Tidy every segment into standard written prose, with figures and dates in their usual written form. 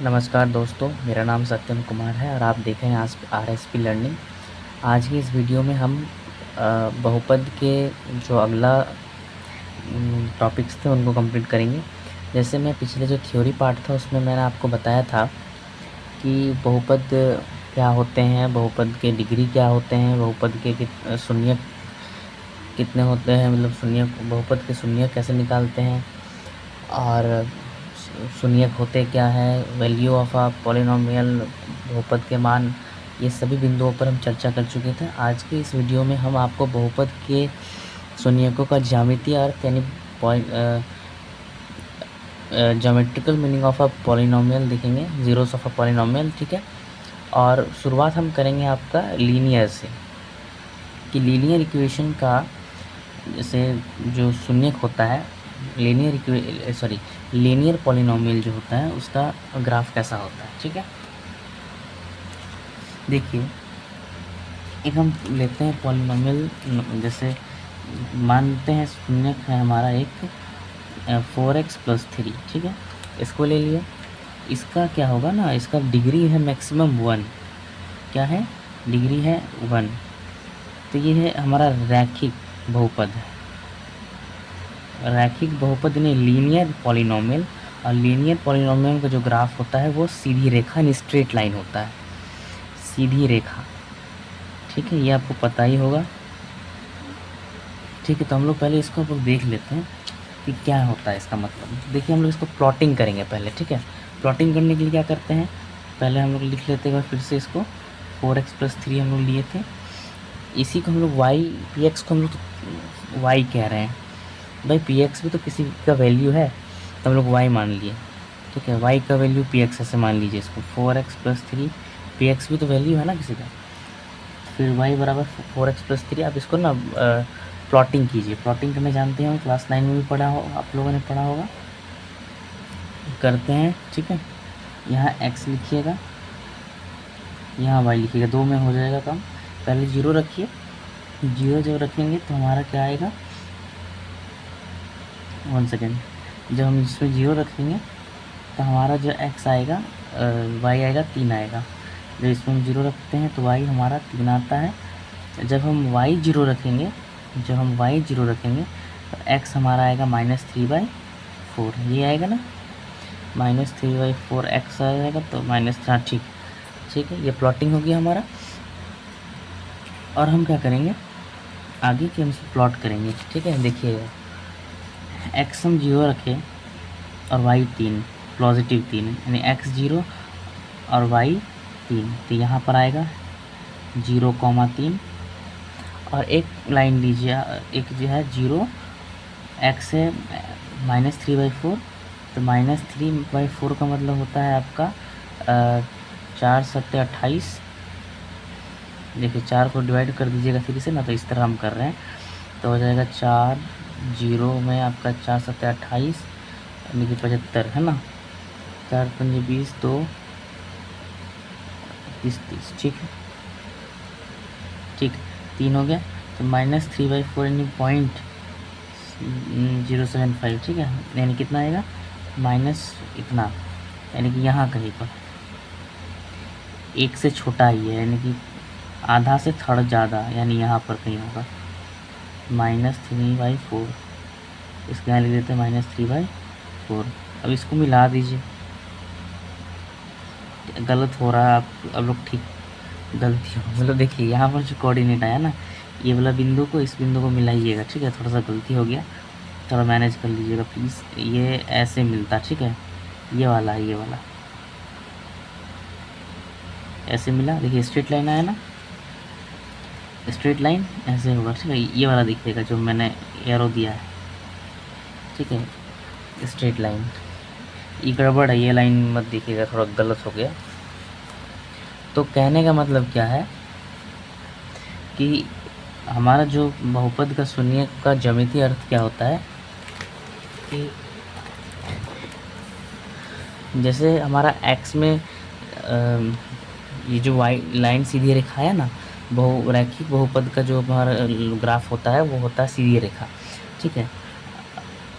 नमस्कार दोस्तों, मेरा नाम सत्यम कुमार है और आप देख रहे हैं आज आरएसपी लर्निंग। आज की इस वीडियो में हम बहुपद के जो अगला टॉपिक्स थे उनको कंप्लीट करेंगे। जैसे मैं पिछले जो थ्योरी पार्ट था उसमें मैंने आपको बताया था कि बहुपद क्या होते हैं, बहुपद के डिग्री क्या होते हैं, बहुपद के शून्य कितने होते हैं, मतलब शून्य बहुपद के शून्य कैसे निकालते हैं और शून्यक होते क्या है, वैल्यू ऑफ अ पॉलिनोमियल, बहुपद के मान, ये सभी बिंदुओं पर हम चर्चा कर चुके थे। आज के इस वीडियो में हम आपको बहुपद के शून्यकों का ज्यामितीय अर्थ यानी geometrical meaning of a polynomial देखेंगे, जीरोस ऑफ अ पॉलिनोमियल। ठीक है, और शुरुआत हम करेंगे आपका लीनियर से, कि लीनियर इक्वेशन का जैसे जो शून्यक होता है, लीनियर पॉलिनोमियल जो होता है उसका ग्राफ कैसा होता है। ठीक है, देखिए एक हम लेते हैं पॉलिनोमियल, जैसे मानते हैं शून्यक है हमारा एक 4x+3। ठीक है, इसको ले लिया। इसका क्या होगा ना, इसका डिग्री है मैक्सिमम 1। क्या है? डिग्री है 1। तो ये है हमारा रैखिक बहुपद है, रैखिक बहुपद यानी लीनियर पॉलिनोमियल। और लीनियर पॉलिनोमियल का जो ग्राफ होता है वो सीधी रेखा यानी स्ट्रेट लाइन होता है, सीधी रेखा। ठीक है, ये आपको पता ही होगा। ठीक है, तो हम लोग पहले इसको अब देख लेते हैं कि क्या होता है इसका मतलब। देखिए हम लोग इसको प्लॉटिंग करेंगे पहले। ठीक है, प्लॉटिंग करने के लिए क्या करते हैं, पहले हम लोग लिख लेते हैं फिर से इसको। 4x+3 हम लोग लिए थे, इसी को हम लोग px को हम लोग y कह रहे हैं। भाई px भी तो किसी का वैल्यू है, तो हम लोग y मान लिए। ठीक है, y का वैल्यू px ऐसे मान लीजिए इसको। 4x+3 px भी तो वैल्यू है ना किसी का, फिर y बराबर 4x+3। आप इसको ना प्लॉटिंग कीजिए। प्लॉटिंग करने जानते हैं, क्लास 9 में भी पढ़ा हो, आप लोगों ने पढ़ा होगा। करते हैं, ठीक है। यहाँ x लिखिएगा, यहाँ y लिखिएगा, 2 में हो जाएगा काम। पहले 0 रखिए, 0 जब रखेंगे तो हमारा क्या आएगा, 1 सेकेंड। जब हम इसमें 0 रखेंगे तो हमारा जो x आएगा, y आएगा 3 आएगा। जब इसमें हम 0 रखते हैं तो y हमारा 3 आता है। जब हम y 0 रखेंगे, तो x हमारा आएगा -3/4। ये आएगा ना, -3/4 x आएगा, तो हाँ ठीक है, ये प्लॉटिंग होगी हमारा। और हम क्या करेंगे आगे कि हम इसे प्लॉट करेंगे। ठीक है, देखिएगा, x हम 0 रखें और y 3, पॉजिटिव 3, यानी x 0 और y 3, तो यहाँ पर आएगा 0,3। और एक लाइन लीजिए, एक जो है 0, x है -3/4, तो -3/4 का मतलब होता है आपका 4 सत्ते 28। देखिए 4 को डिवाइड कर दीजिएगा फिर से ना, तो इस तरह हम कर रहे हैं, तो हो जाएगा 4 0 में आपका 4 सत्ते 28 यानी कि 75, है ना। 4 पंजे 20, 2 30। ठीक है, ठीक, 3 हो गया, तो -3/4 यानी 0.075। ठीक है, यानी कितना आएगा, माइनस इतना, यानी कि यहाँ कहीं पर 1 से छोटा ही है, यानी कि आधा से थोड़ा ज़्यादा, यानी यहाँ पर कहीं होगा -3/4। इसके यहाँ लिख देते हैं -3/4। अब इसको मिला दीजिए। गलत हो रहा है, आप अब लोग ठीक, गलती हो, मतलब देखिए यहाँ पर जो कोऑर्डिनेट आया ना, ये वाला बिंदु को इस बिंदु को मिलाइएगा। ठीक है, थोड़ा सा गलती हो गया, थोड़ा मैनेज कर लीजिएगा प्लीज़। ये ऐसे मिलता, ठीक है, ये वाला है, ये वाला ऐसे मिला। देखिए स्ट्रेट लाइन आया ना, स्ट्रेट लाइन ऐसे होगा। ठीक है, ये वाला देखिएगा जो मैंने एरो दिया है। ठीक है, स्ट्रेट लाइन, ये गड़बड़ है, ये लाइन मत देखिएगा, थोड़ा गलत हो गया। तो कहने का मतलब क्या है कि हमारा जो बहुपद का शून्य का ज्यामितीय अर्थ क्या होता है कि जैसे हमारा x में ये जो y लाइन सीधी रेखा है ना, रैखिक बहुपद का जो हमारा ग्राफ होता है वो होता है सीधी रेखा। ठीक है,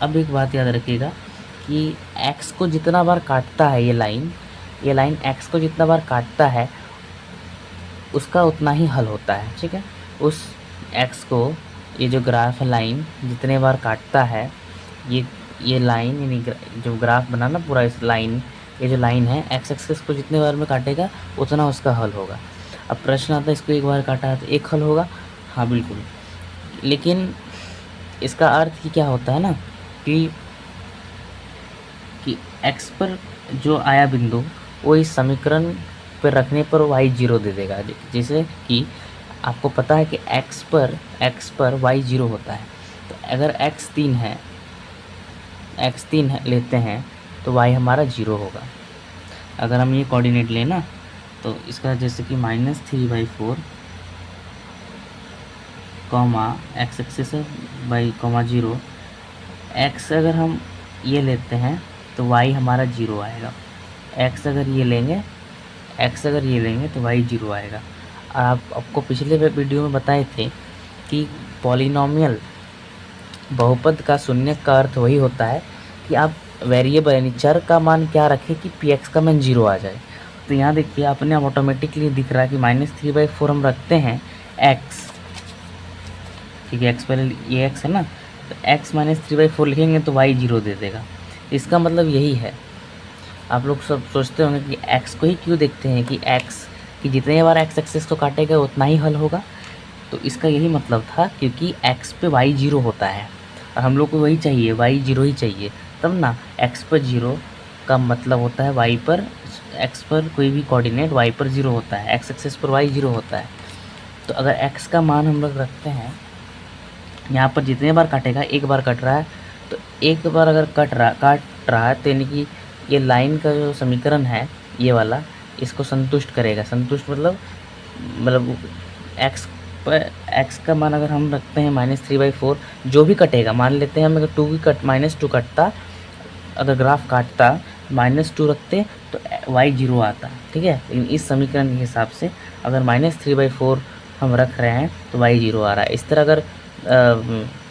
अब एक बात याद रखिएगा कि x को जितना बार काटता है ये लाइन, ये लाइन x को जितना बार काटता है उसका उतना ही हल होता है, ठीक है। उस x को, ये जो ग्राफ है लाइन जितने बार काटता है, ये लाइन यानी जो ग्राफ बना ना पूरा इस लाइन, ये जो लाइन है x एक्सिस को जितने बार में काटेगा उतना उसका हल होगा। अब प्रश्न आता है इसको एक बार काटा है तो एक हल होगा, हाँ बिल्कुल, लेकिन इसका अर्थ ही क्या होता है ना कि x पर जो आया बिंदु वो इस समीकरण पर रखने पर y 0 दे देगा। जैसे कि आपको पता है कि x पर y 0 होता है, तो अगर x 3 है लेते हैं तो y हमारा 0 होगा। अगर हम ये कोऑर्डिनेट लें ना तो इसका जैसे कि -3/4 comma x axis by comma 0, x अगर हम ये लेते हैं तो y हमारा 0 आएगा। x अगर ये लेंगे तो y 0 आएगा। आपको पिछले वीडियो में बताए थे कि पॉलिनॉमियल बहुपद का शून्यक का अर्थ वही होता है कि आप वेरिएबल यानी चर का मान क्या रखें कि px का मान 0 आ जाए। तो यहाँ देखिए अपने आप ऑटोमेटिकली दिख रहा है कि -3/4 हम रखते हैं x, ठीक है, x पहले ये x है ना, तो x -3/4 लिखेंगे तो y 0 दे देगा। इसका मतलब यही है। आप लोग सब सोचते होंगे कि x को ही क्यों देखते हैं कि x कि जितने बार x एक्सिस को काटेगा उतना ही हल होगा, तो इसका यही मतलब था क्योंकि x पे y 0 होता है और हम लोग को वही चाहिए, y 0 ही चाहिए, तब ना x पर 0 का मतलब होता है y पर, x पर कोई भी कोऑर्डिनेट y पर 0 होता है, x एक्सिस पर y 0 होता है। तो अगर x का मान हम लोग रखते हैं यहाँ पर जितने बार काटेगा, एक बार कट रहा है तो एक बार अगर काट रहा है तो यानी कि ये लाइन का जो समीकरण है ये वाला इसको संतुष्ट करेगा। संतुष्ट मतलब x का मान अगर हम रखते हैं -3/4, जो भी कटेगा, मान लेते हैं हम अगर -2 कटता, अगर ग्राफ काटता -2 रखते तो y 0 आता, ठीक है। लेकिन इस समीकरण के हिसाब से अगर -3/4 हम रख रहे हैं तो y 0 आ रहा है। इस तरह अगर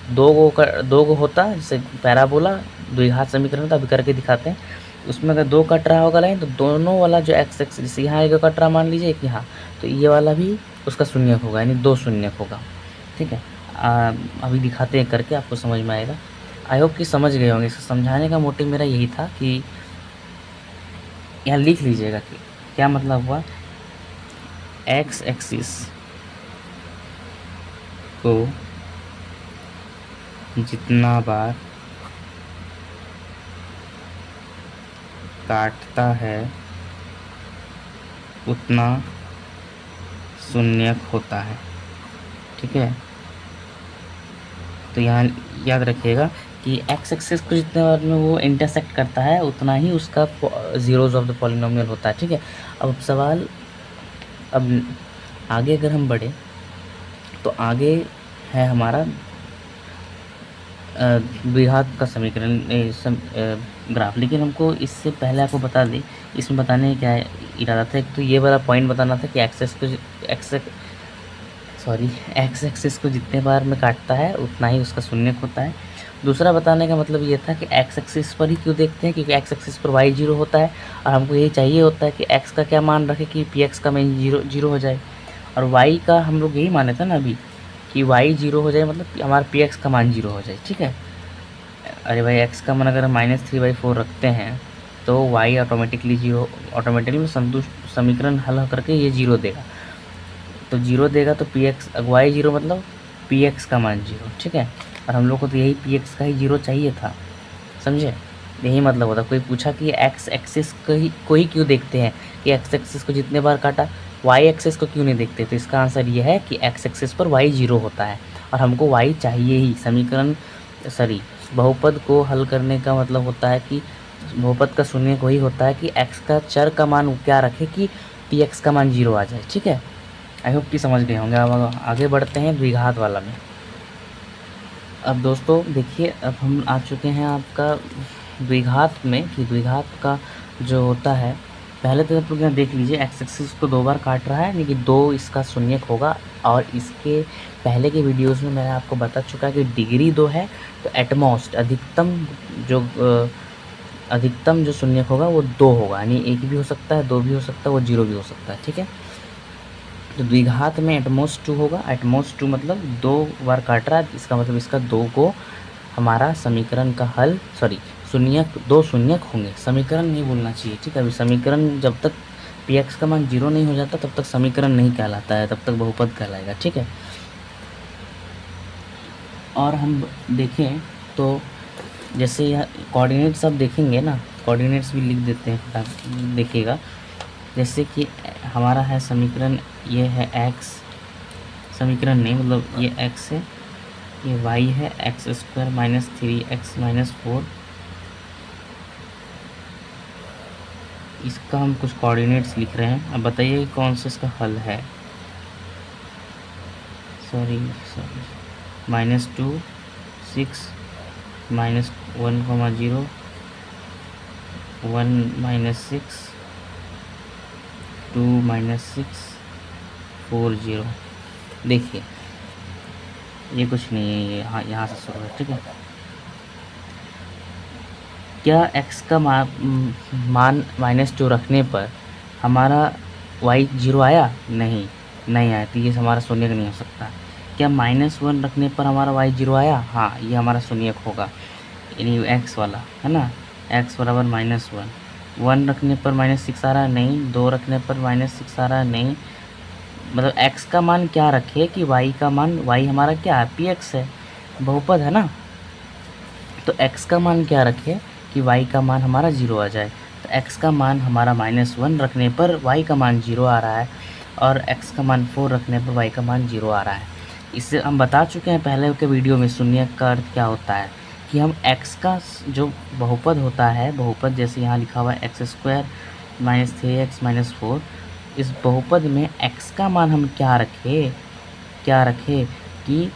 दो गो होता, जैसे पैराबोला द्विघात समीकरण था, अभी करके दिखाते हैं, उसमें अगर 2 कट रहा होगा लाइन तो दोनों वाला जो x एक्सिस, जैसे यहाँ एक कट रहा मान लीजिए एक यहाँ, तो ये वाला भी उसका शून्यक होगा, यानी 2 शून्यक होगा, ठीक है। अभी दिखाते हैं करके, आपको समझ में आएगा। आई होप कि समझ गए होंगे। इसको समझाने का मोटिव मेरा यही था कि यहाँ लिख लीजिएगा कि क्या मतलब हुआ, x एक्सिस को जितना बार काटता है उतना शून्यक होता है, ठीक है। तो यहाँ याद रखिएगा कि x एक्सिस को जितने बार में वो इंटरसेक्ट करता है उतना ही उसका जीरोज ऑफ द पॉलिनोमियल होता है, ठीक है। अब सवाल, अब आगे अगर हम बढ़े तो आगे है हमारा द्विघात का समीकरण ग्राफ, लेकिन हमको इससे पहले आपको बता दें, इसमें बताने का क्या इरादा था। एक तो ये वाला पॉइंट बताना था कि x एक्सिस को जितने बार में काटता है उतना ही उसका शून्यक होता है। दूसरा बताने का मतलब ये था कि x एक्सिस पर ही क्यों देखते हैं, क्योंकि x एक्सिस पर y 0 होता है और हमको यही चाहिए होता है कि x का क्या मान रखे कि px का मान 0 हो जाए, और y का हम लोग यही माने थे ना अभी कि y 0 हो जाए, मतलब हमारा px का मान 0 हो जाए, ठीक है। अरे भाई x का मान अगर हम -3/4 रखते हैं तो y ऑटोमेटिकली संतुष्ट समीकरण हल करके ये 0 देगा, तो 0 देगा तो px y 0 मतलब px का मान 0, ठीक है। और हम लोग को तो यही px का ही 0 चाहिए था, समझे, यही मतलब होता। कोई पूछा कि x एक्सिस को ही क्यों देखते हैं, कि x एक्सिस को जितने बार काटा y एक्सिस को क्यों नहीं देखते, तो इसका आंसर ये है कि x एक्सिस पर y 0 होता है और हमको y चाहिए ही। समीकरण बहुपद को हल करने का मतलब होता है कि बहुपद का शून्यक वही होता है कि x का चर का मान क्या रखे कि px का मान 0 आ जाए, ठीक है। आई होप कि समझ गए होंगे। अब आगे बढ़ते हैं द्विघात वाला में। अब दोस्तों देखिए, अब हम आ चुके हैं आपका द्विघात में, कि द्विघात का जो होता है, पहले तो आप लोग यहाँ देख लीजिए x एक्सिस को 2 बार काट रहा है, लेकिन 2 इसका शून्यक होगा, और इसके पहले के वीडियोस में मैंने आपको बता चुका कि डिग्री 2 है, तो एटमोस्ट अधिकतम जो अधिकतम जो शून्यक होगा वो 2 होगा, यानी 1 भी हो सकता है, 2 भी हो सकता है, वो 0 भी हो सकता है, ठीक है। तो द्विघात में एटमोस्ट 2 होगा, एटमोस्ट 2 मतलब 2 बार काट रहा है, इसका मतलब इसका 2 को हमारा समीकरण का हल, सॉरी शून्यक, 2 शून्यक होंगे, समीकरण नहीं बोलना चाहिए, ठीक है। अभी समीकरण जब तक पी एक्स का मान 0 नहीं हो जाता तब तक समीकरण नहीं कहलाता है, तब तक बहुपद कहलाएगा, ठीक है। और हम देखें तो जैसे यह कोऑर्डिनेट्स अब देखेंगे ना, कोऑर्डिनेट्स भी लिख देते हैं, देखिएगा। जैसे कि हमारा है समीकरण, ये है x, समीकरण नहीं मतलब ये x है, ये y है, x square minus 3x minus 4, इसका हम कुछ कोऑर्डिनेट्स लिख रहे हैं। अब बताइए कौन सा इसका हल है। सॉरी -2 6 -1, 0 1 -6 2 -6 4 0। देखिए ये कुछ नहीं है, ये यहाँ से शुरू है, ठीक है। क्या x का मान -2 रखने पर हमारा y 0 आया? नहीं, नहीं आया, तो ये हमारा शून्यक नहीं हो सकता। क्या -1 रखने पर हमारा y 0 आया? हाँ, ये हमारा शून्यक होगा, यानी x वाला है ना, x बराबर -1। 1 रखने पर -6 आ रहा है? नहीं। 2 रखने पर -6 आ रहा है? नहीं। मतलब x का मान क्या रखे कि y का मान, y हमारा क्या है, px है, बहुपद है ना, तो x का मान क्या रखे कि y का मान हमारा 0 आ जाए। तो x का मान हमारा -1 रखने पर y का मान 0 आ रहा है, और x का मान 4 रखने पर y का मान 0 आ रहा है। इससे हम बता चुके हैं पहले के वीडियो में शून्यक का अर्थ क्या होता है, कि हम x का जो बहुपद होता है, बहुपद जैसे यहाँ लिखा हुआ है x square minus 3x minus 4, इस बहुपद में x का मान हम क्या रखें कि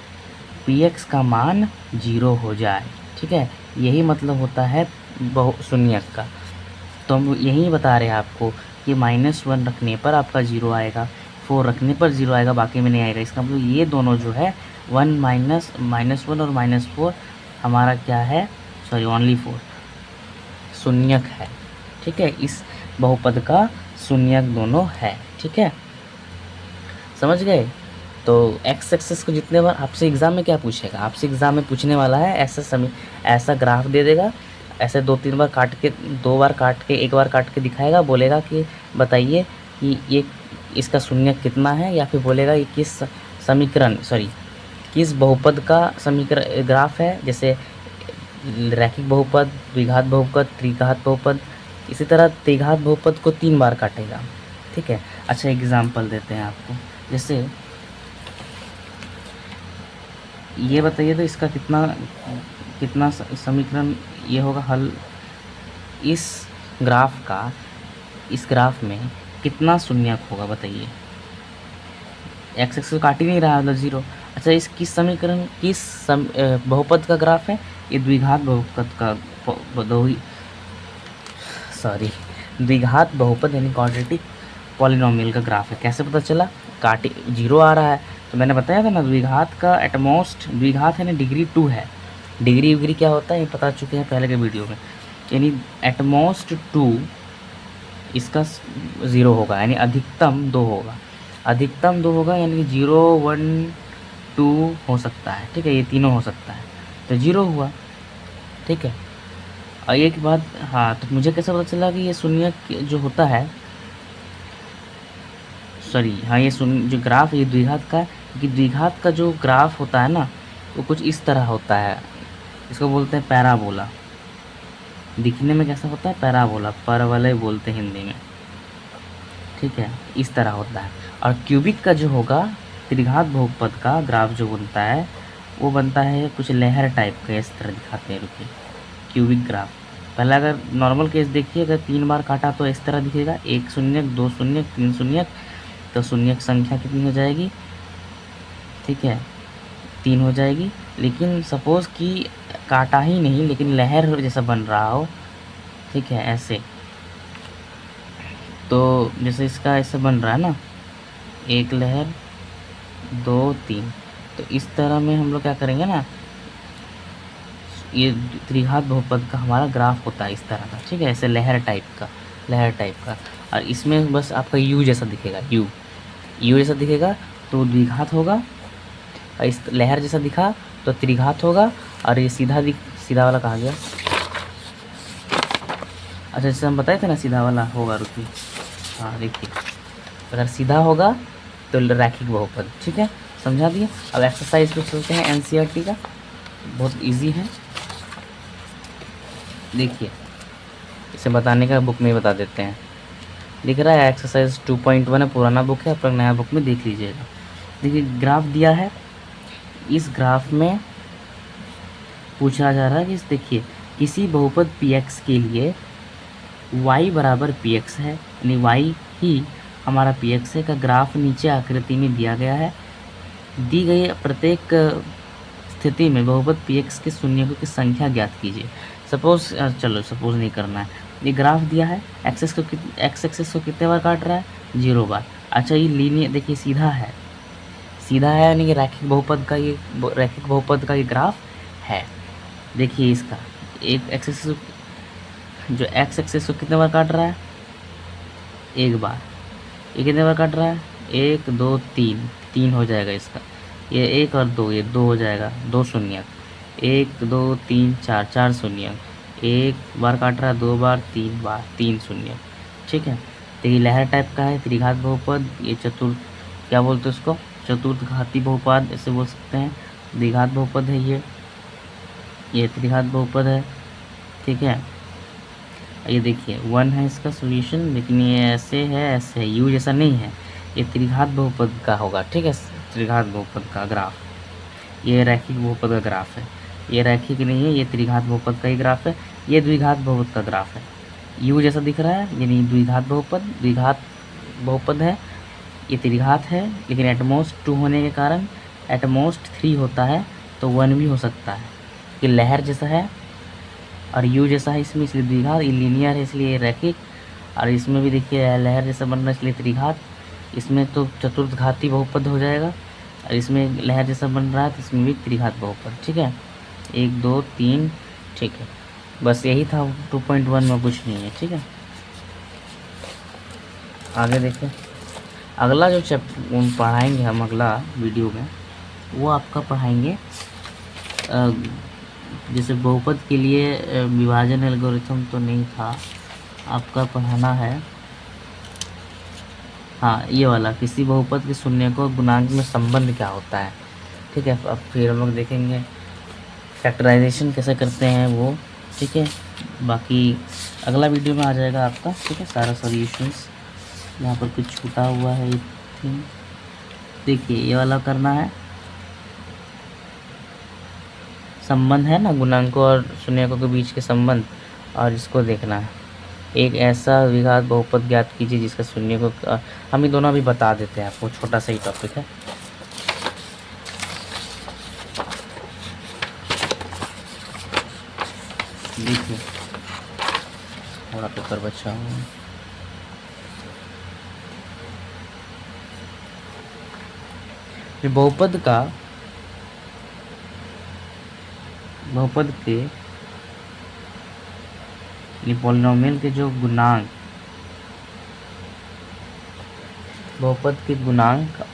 px का मान 0 हो जाए, ठीक है। यही मतलब होता है शून्यक का। तो हम यही बता रहे हैं आपको कि -1 रखने पर आपका 0 आएगा, 4 रखने पर 0 आएगा, बाकी में नहीं आएगा। इसका मतलब ये दोनों जो है 1 -1 और -4 हमारा क्या है, सॉरी ओनली 4 शून्यक है, ठीक है। इस बहुपद का शून्यक दोनों है, ठीक है, समझ गए। तो एक्स एक्सिस को जितने बार आपसे एग्ज़ाम में क्या पूछेगा, आपसे एग्ज़ाम में पूछने वाला है ऐसा ग्राफ दे देगा, ऐसे 2-3 बार काट के, 2 बार काट के, 1 बार काट के दिखाएगा, बोलेगा कि बताइए कि ये इसका शून्यक कितना है, या फिर बोलेगा ये किस समीकरण, सॉरी किस बहुपद का समीकरण ग्राफ है, जैसे रैखिक बहुपद, द्विघात बहुपद, त्रिघात बहुपद। इसी तरह त्रिघात बहुपद को 3 बार काटेगा, ठीक है। अच्छा एग्जाम्पल देते हैं आपको, जैसे ये बताइए तो इसका कितना कितना समीकरण ये होगा हल, इस ग्राफ का, इस ग्राफ में कितना शून्यक होगा बताइए। एक्स एक्स काट ही नहीं रहा, मतलब 0। अच्छा इस किस समीकरण, बहुपद का ग्राफ है, ये द्विघात बहुपद का द्विघात बहुपद यानी क्वाड्रेटिक पॉलिनोमियल का ग्राफ है। कैसे पता चला, 0 आ रहा है, तो मैंने बताया था ना द्विघात का एटमोस्ट, द्विघात है ना डिग्री 2 है, डिग्री विग्री क्या होता है ये बता चुके हैं पहले के वीडियो में, यानी एटमोस्ट 2 इसका 0 होगा, यानी अधिकतम 2 होगा, अधिकतम 2 होगा, यानी कि 0 1 2 हो सकता है, ठीक है, ये तीनों हो सकता है, तो 0 हुआ, ठीक है। और एक बात, हाँ, तो मुझे कैसे पता चला कि ये शून्यक जो होता है, सॉरी हाँ, ये जो ग्राफ, ये द्विघात का, कि द्विघात का जो ग्राफ होता है ना वो कुछ इस तरह होता है, इसको बोलते हैं पैराबोला। दिखने में कैसा होता है, पैराबोला, परवलय बोलते हैं हिंदी में, ठीक है, इस तरह होता है। और क्यूबिक का जो होगा, त्रिघात बहुपद का ग्राफ जो बनता है वो बनता है कुछ लहर टाइप का, इस तरह दिखाते हैं, रुकिए, क्यूबिक ग्राफ। पहले अगर नॉर्मल केस देखिए, अगर 3 बार काटा तो इस तरह दिखेगा, 1 शून्यक, 2 शून्यक, 3 शून्यक, तो शून्यक संख्या कितनी हो जाएगी, ठीक है, 3 हो जाएगी। लेकिन सपोज़ कि काटा ही नहीं, लेकिन लहर जैसा बन रहा हो, ठीक है, ऐसे, तो जैसे इसका ऐसे बन रहा है ना, 1 लहर 2 3, तो इस तरह में हम लोग क्या करेंगे ना, ये त्रिघात बहुपद का हमारा ग्राफ होता है इस तरह का, ठीक है, ऐसे लहर टाइप का, लहर टाइप का। और इसमें बस आपका यू जैसा दिखेगा, यू जैसा दिखेगा तो द्विघात होगा, और इस लहर जैसा दिखा तो त्रिघात होगा, और ये सीधा वाला कहा गया। अच्छा, जैसे हम बताए थे ना सीधा वाला होगा, रुकिए, हाँ देखिए, अगर सीधा होगा तो रैखिक बहुपद, ठीक है, समझा दिया। अब एक्सरसाइज पे चलते हैं एनसीईआरटी का, बहुत इजी है, देखिए इसे बताने का बुक में बता देते हैं। दिख रहा है एक्सरसाइज 2.1 है, पुराना बुक है, पर नया बुक में देख लीजिएगा। देखिए ग्राफ दिया है, इस ग्राफ में पूछा जा रहा है कि देखिए किसी बहुपद px के लिए y बराबर px है, यानी y ही हमारा px है, का ग्राफ नीचे आकृति में दिया गया है। दी गई प्रत्येक स्थिति में बहुपद px के शून्यकों की संख्या ज्ञात कीजिए। सपोज, चलो सपोज नहीं करना है, ये ग्राफ दिया है, एक्स एक्सिस को कितने बार काट रहा है, 0 बार। अच्छा, ये लीनियर देखिए सीधा है, यानी कि रैखिक बहुपद का ये ग्राफ है। देखिए इसका एक एक्सिस जो एक्स एक्सिस को कितने बार काट रहा है, 1 बार। ये कितने बार काट रहा है, 1 2 3 हो जाएगा इसका, ये 1 और 2, ये 2 हो जाएगा, 2 शून्य, 1 2 3 4 शून्य, 1 बार काट रहा है, 2 बार, 3 बार, 3 शून्य, ठीक है। तो ये लहर टाइप का है, त्रिघात बहुपद, ये क्या बोलते हैं उसको, चतुर्थघाती बहुपद ऐसे बोल सकते हैं। द्विघात बहुपद है ये त्रिघात बहुपद है, ठीक है। ये देखिए 1 है इसका सॉल्यूशन, लेकिन ये ऐसे है, यू जैसा नहीं है, ये त्रिघात बहुपद का होगा, ठीक है, त्रिघात बहुपद का ग्राफ। ये रैखिक बहुपद का ग्राफ है, ये रैखिक नहीं है, ये त्रिघात बहुपद का ही ग्राफ है। ये द्विघात बहुपद का ग्राफ है, यू जैसा दिख रहा है, यानी द्विघात बहुपद है। ये त्रिघात है, लेकिन एटमोस्ट 2 होने के कारण एटमोस्ट 3 होता है, तो 1 भी हो सकता है। ये लहर जैसा है और यू जैसा है इसमें, इसलिए द्विघात। ये लीनियर है इसलिए रैखिक, और इसमें भी देखिए लहर जैसा बन रहा है इसलिए त्रिघात। इसमें तो चतुर्थघाती बहुपद हो जाएगा, और इसमें लहर जैसा बन रहा है तो इसमें भी त्रिघात बहुपद, ठीक है। 1 2 3, ठीक है, बस यही था 2.1 में, कुछ नहीं है, ठीक है। आगे देखें, अगला जो चैप्टर पढ़ाएंगे हम अगला वीडियो में, वो आपका पढ़ाएंगे जैसे बहुपद के लिए विभाजन एल्गोरिथम तो नहीं था, आपका पढ़ाना है, हाँ ये वाला, किसी बहुपद के शून्य को गुणांक में संबंध क्या होता है, ठीक है। अब फिर हम लोग देखेंगे फैक्टराइजेशन कैसे करते हैं वो, ठीक है। बाकी अगला वीडियो में आ जाएगा आपका, ठीक है, सारा सॉल्यूशंस। यहाँ पर कुछ छूटा हुआ है, देखिए ये वाला करना है, संबंध है ना गुणांकों और शून्यकों के बीच के संबंध, और इसको देखना है। एक ऐसा द्विघात बहुपद ज्ञात कीजिए जिसका शून्यकों, हम ये दोनों अभी बता देते हैं आपको, छोटा सा ही टॉपिक है। देखिए थोड़ा पेपर बचा हुआ है, बहुपद के पॉलिनोमियल के जो गुणांक, बहुपद के गुणांक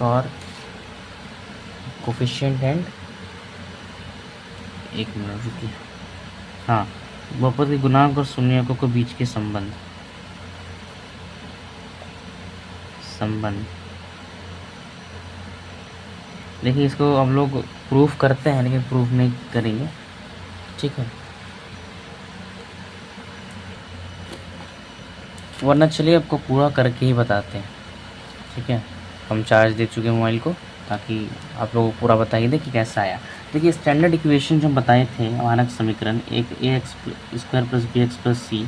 और कोफिशिएंट एंड, एक मिनट रुकिए, हाँ, बहुपद के गुणांक और शून्यकों के बीच के संबंध देखिए, इसको हम लोग प्रूफ करते हैं लेकिन प्रूफ नहीं करेंगे, ठीक है। वरना चलिए आपको पूरा करके ही बताते हैं, ठीक है। हम चार्ज दे चुके हैं मोबाइल को, ताकि आप लोगों को पूरा बताइए दे कि कैसा आया। देखिए स्टैंडर्ड इक्वेशन जो हम बताए थे, मानक समीकरण, एक ax square plus bx plus c,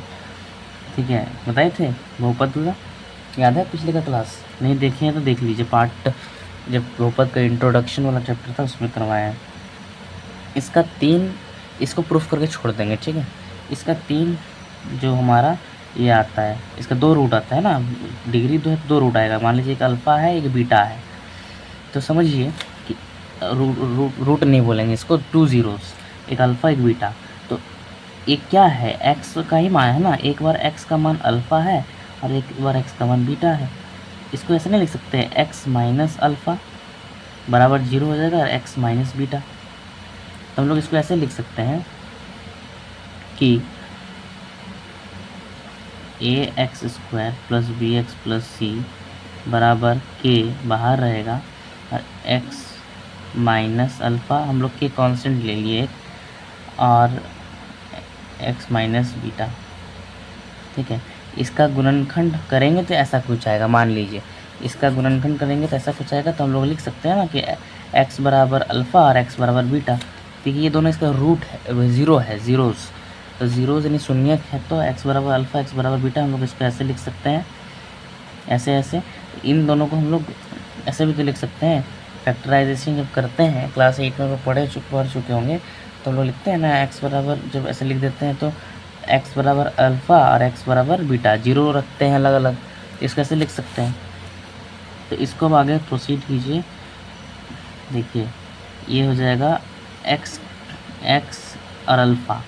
ठीक है, बताए थे बहुपद का, याद है पिछले का क्लास, नहीं देखे हैं तो देख लीजिए, पार्ट जब बहुपद का इंट्रोडक्शन वाला चैप्टर था उसमें करवाया है। इसका 3, इसको प्रूफ करके छोड़ देंगे, ठीक है। इसका 3 जो हमारा ये आता है, इसका 2 रूट आता है ना, डिग्री 2 है, 2 रूट आएगा। मान लीजिए एक अल्फ़ा है, एक बीटा है, तो समझिए कि रूट नहीं बोलेंगे इसको, 2 ज़ीरोज़, एक अल्फ़ा एक बीटा। तो एक क्या है, एक्स का ही मान है ना, एक बार एक्स का मान अल्फ़ा है और एक बार एक्स का मान बीटा है। इसको ऐसे नहीं लिख सकते हैं एक्स माइनस अल्फ़ा बराबर 0 हो जाएगा और एक्स माइनस बीटा। तो हम लोग इसको ऐसे लिख सकते हैं कि a x square plus b x plus c बराबर के बाहर रहेगा और एक्स माइनस अल्फ़ा, हम लोग के कांस्टेंट ले लिए और एक्स माइनस बीटा। ठीक है, इसका गुणनखंड करेंगे तो ऐसा कुछ आएगा, मान लीजिए इसका गुणनखंड करेंगे तो ऐसा कुछ आएगा। तो हम लोग लिख सकते हैं ना कि एक्स बराबर अल्फ़ा और एक्स बराबर बीटा। देखिए ये दोनों इसका रूट है, ज़ीरो है, ज़ीरोज़, तो ज़ीरोज़ यानी शून्यक है। तो एक्स बराबर अल्फ़ा एक्स बराबर बीटा हम लोग इसको ऐसे लिख सकते हैं, ऐसे ऐसे। इन दोनों को हम लोग ऐसे भी तो लिख सकते हैं। फैक्टराइजेशन जब करते हैं क्लास 8 में पढ़ चुके होंगे, तो हम लोग लिखते हैं ना एक्स बराबर, जब ऐसे लिख देते हैं तो एक्स बराबर अल्फ़ा और एक्स बराबर बीटा, जीरो रखते हैं अलग अलग, तो इसको ऐसे लिख सकते हैं। तो इसको अब आगे प्रोसीड कीजिए। देखिए ये हो जाएगा एक्स एक्स और अल्फ़ा।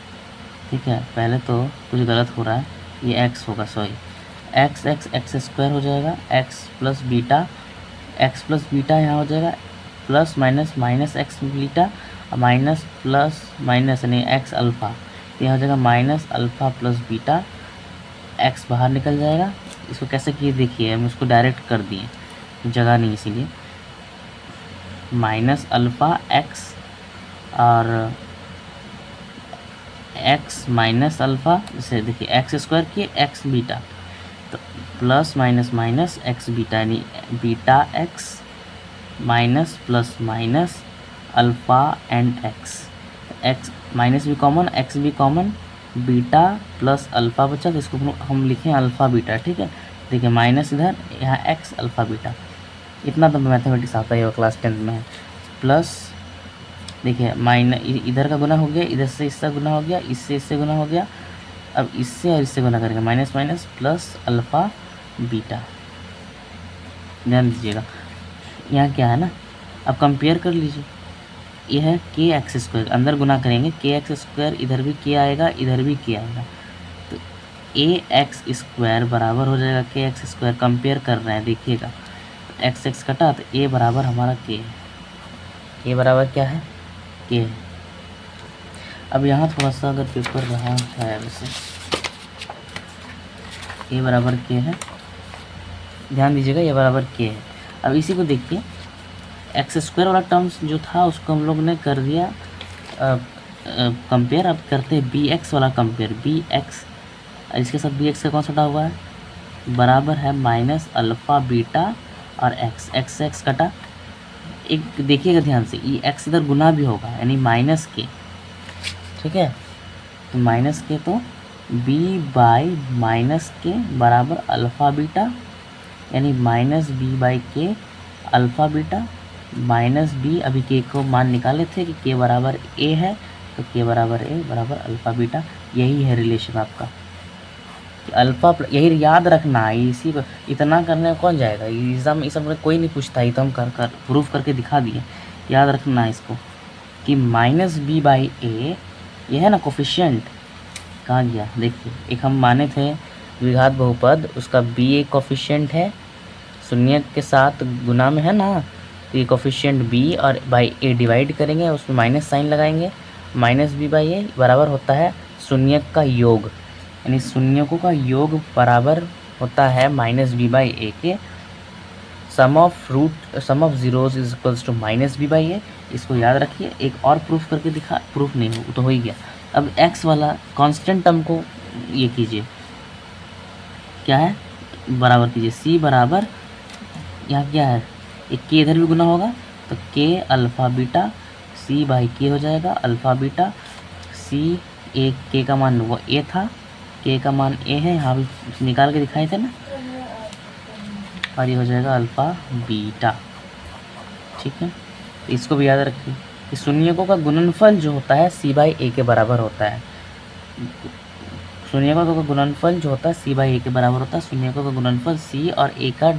ठीक है, पहले तो कुछ गलत हो रहा है, ये एक्स होगा, sorry, x x x square हो जाएगा, एक्स प्लस बीटा यहाँ हो जाएगा, plus minus minus x beta, minus plus minus यानी एक्स अल्फ़ा, तो यहाँ हो जाएगा minus alpha plus beta, x बाहर निकल जाएगा। इसको कैसे किए देखिए, हम इसको डायरेक्ट कर दिए, जगह नहीं इसीलिए, माइनस अल्फ़ा एक्स और एक्स माइनस अल्फ़ा, जैसे देखिए एक्स स्क्वायर किए एक्स बीटा, तो plus minus minus x beta यानी beta x minus plus minus alpha and x minus भी कॉमन, एक्स भी कॉमन, बीटा प्लस अल्फ़ा बचा, तो इसको हम लिखें अल्फ़ा बीटा। ठीक है, देखिए माइनस इधर, यहाँ एक्स अल्फ़ा बीटा, इतना तो मैथमेटिक्स आता ही हो, क्लास 10 में है। प्लस देखिए इधर का गुना हो गया, इधर से इसका गुना हो गया, इससे इससे गुना हो गया, अब इससे और इससे गुना करेंगे, minus minus plus alpha beta. ध्यान दीजिएगा यहाँ क्या है ना, अब कंपेयर कर लीजिए, ये है के एक्स स्क्वायर, अंदर गुना करेंगे के एक्स स्क्वायर, इधर भी के आएगा इधर भी के आएगा, तो ए एक्स स्क्वायर बराबर हो जाएगा के एक्स स्क्वायर। कंपेयर कर रहे हैं देखिएगा, तो एक्स एक्स कटा तो ए बराबर हमारा के है, ए बराबर क्या है, के है। अब यहाँ थोड़ा सा अगर पेपर रहा है वैसे, ए बराबर के है, ध्यान दीजिएगा ये बराबर के है। अब इसी को देखिए, एक्स स्क्वायर वाला टर्म्स जो था उसको हम लोग ने कर दिया कंपेयर। अब करते हैं बी एक्स वाला कंपेयर, बी एक्स, इसके साथ बी एक्स का कौन सा हटा हुआ है, बराबर है माइनस अल्फ़ा बीटा और एक्स, एक्स एक्स कटा, एक देखिएगा ध्यान से, ये एक्स इधर गुना भी होगा यानी माइनस के। ठीक है, तो माइनस के, तो b बाई माइनस के बराबर अल्फ़ा बीटा, यानी माइनस बी बाई के अल्फ़ा बीटा, माइनस बी, अभी के को मान निकाले थे कि के बराबर ए है, तो के बराबर ए बराबर अल्फ़ा बीटा। यही है रिलेशन आपका, अल्फ़ा, यही याद रखना है। इसी पर इतना करने में कौन जाएगा, एग्ज़ाम इस सब में कोई नहीं पूछता, ये तो हम कर प्रूफ करके दिखा दिए। याद रखना है इसको कि माइनस बी बाई ए, ये है ना कोफिशिएंट, कहाँ गया देखिए, एक हम माने थे द्विघात बहुपद, उसका बी एक कोफिशिएंट है, शून्य के साथ गुना में है ना, तो ये कोफिशिएंट बी और बाई ए डिवाइड करेंगे, उसमें माइनस साइन लगाएंगे, माइनस बी बाई ए बराबर होता है शून्य का योग, यानी शून्यकों का योग बराबर होता है माइनस बी बाई ए के, sum of zeros is equals to minus b by a. इसको याद रखिए। एक और प्रूफ करके दिखा, प्रूफ नहीं हो तो हो ही गया। अब एक्स वाला कांस्टेंट टर्म को ये कीजिए, क्या है, बराबर कीजिए, सी बराबर, यहाँ क्या है, एक के इधर भी गुना होगा तो के अल्फ़ा बीटा, सी बाई के हो जाएगा अल्फ़ा बीटा, सी, एक के का मान वो ए था, के का मान ए है, यहाँ भी निकाल के दिखाए थे ना, और ये हो जाएगा अल्फ़ा बीटा। ठीक है, तो इसको भी याद रखिए कि शून्यकों का गुणनफल जो होता है सी बाई ए के बराबर होता है। शून्यकों का गुणनफल जो होता है सी बाई ए के बराबर होता है। शून्यकों का गुणनफल सी और ए का,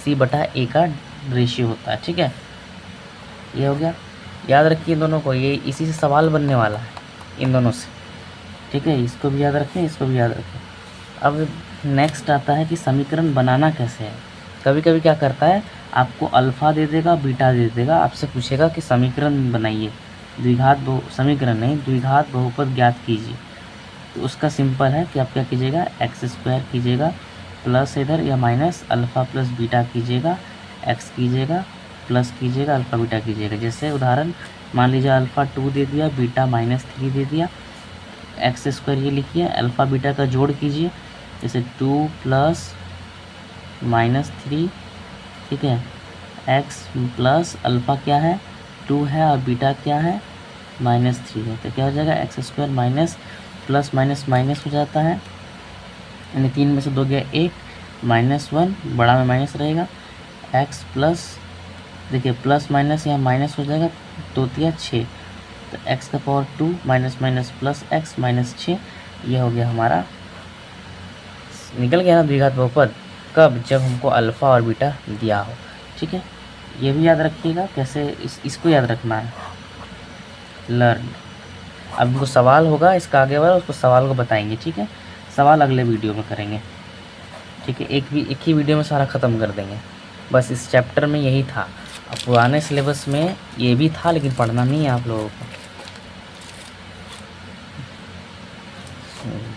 सी बटा ए का रेशियो होता है। ठीक है, ये हो गया। याद रखिए इन दोनों को, ये इसी से सवाल बनने वाला है इन दोनों से, ठीक है। इसको भी याद रखें, इसको भी याद रखें। अब नेक्स्ट आता है कि समीकरण बनाना कैसे है। कभी कभी क्या करता है, आपको अल्फ़ा दे देगा, बीटा दे देगा, आपसे पूछेगा कि समीकरण बनाइए, समीकरण नहीं, द्विघात बहुपद ज्ञात कीजिए। तो उसका सिंपल है कि आप क्या कीजिएगा, एक्स स्क्वायर कीजिएगा प्लस इधर या माइनस अल्फ़ा प्लस बीटा कीजिएगा, एक्स कीजिएगा प्लस कीजिएगा अल्फ़ा बीटा कीजिएगा। जैसे उदाहरण मान लीजिए अल्फ़ा 2 दे दिया, बीटा -3 दे दिया, एक्स स्क्वायर ये लिखिए, अल्फ़ा बीटा का जोड़ कीजिए, जैसे 2 प्लस -3, ठीक है। एक्स प्लस अल्फ़ा क्या है, 2 है, और बीटा क्या है, -3 है। तो क्या हो जाएगा, x square minus plus minus minus हो जाता है, यानी 3 में से 2 गया 1, -1 बड़ा में माइनस रहेगा, एक्स प्लस, देखिए प्लस माइनस यहाँ माइनस हो जाएगा, 2 तिया 6, तो एक्स का power 2 minus minus plus x -6, यह हो गया हमारा, निकल गया ना द्विघात बहुपद। कब, जब हमको अल्फ़ा और बीटा दिया हो, ठीक है। ये भी याद रखिएगा कैसे, इसको याद रखना है, लर्न। अब हमको सवाल होगा इसका आगे वाला, उसको सवाल को बताएंगे, ठीक है। सवाल अगले वीडियो में करेंगे, ठीक है। एक ही वीडियो में सारा ख़त्म कर देंगे। बस इस चैप्टर में यही था। अब पुराने सिलेबस में ये भी था, लेकिन पढ़ना नहीं है आप लोगों को।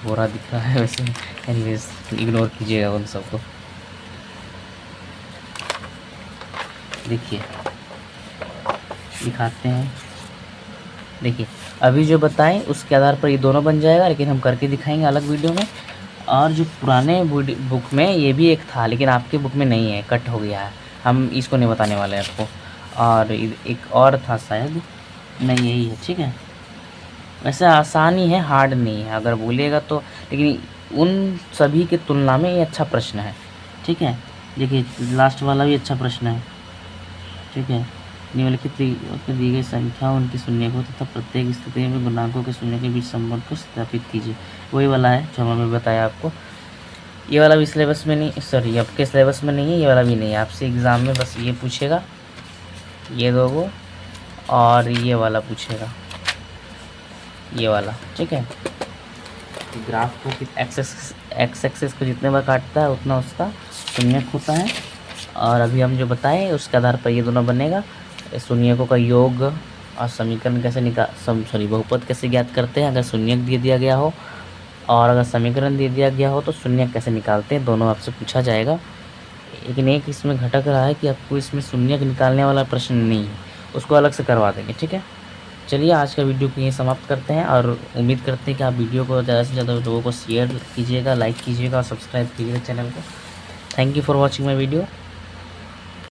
बोरा दिख रहा है वैसे, एनीवेज इग्नोर कीजिएगा उन सबको। देखिए दिखाते हैं, देखिए अभी जो बताएं उसके आधार पर ये दोनों बन जाएगा, लेकिन हम करके दिखाएंगे अलग वीडियो में। और जो पुराने बुक में ये भी एक था, लेकिन आपके बुक में नहीं है, कट हो गया है, हम इसको नहीं बताने वाले हैं आपको। और एक और था शायद, नहीं यही है, ठीक है। वैसे आसान ही है, हार्ड नहीं है अगर बोलिएगा तो, लेकिन उन सभी के तुलना में ये अच्छा प्रश्न है, ठीक है। देखिए लास्ट वाला भी अच्छा प्रश्न है, ठीक है। निम्नलिखित दी गई संख्या उनकी शून्य को तथा प्रत्येक स्थिति में गुणांकों के शून्य के बीच संबंध को सत्यापित कीजिए। वही वाला है जो हमने बताया आपको। ये वाला भी सिलेबस में नहीं, सॉरी आपके सिलेबस में नहीं है, ये वाला भी नहीं है। आपसे एग्ज़ाम में बस ये पूछेगा, ये दो गो, और ये वाला पूछेगा, ये वाला, ठीक है। ग्राफ को एक्स एक्सेस को जितने बार काटता है उतना उसका शून्यक होता है। और अभी हम जो बताएं उसके आधार पर ये दोनों बनेगा। शून्यकों का योग और समीकरण कैसे बहुपद कैसे ज्ञात करते हैं, अगर शून्यक दे दिया गया हो और अगर समीकरण दे दिया गया हो तो शून्यक कैसे निकालते हैं, दोनों आपसे पूछा जाएगा। लेकिन एक इसमें घटक रहा है कि आपको इसमें शून्यक निकालने वाला प्रश्न नहीं है, उसको अलग से करवा देंगे, ठीक है। चलिए आज का वीडियो को यहीं समाप्त करते हैं, और उम्मीद करते हैं कि आप वीडियो को ज़्यादा से ज़्यादा लोगों को शेयर कीजिएगा, लाइक कीजिएगा और सब्सक्राइब कीजिएगा चैनल को। Thank you for watching my video.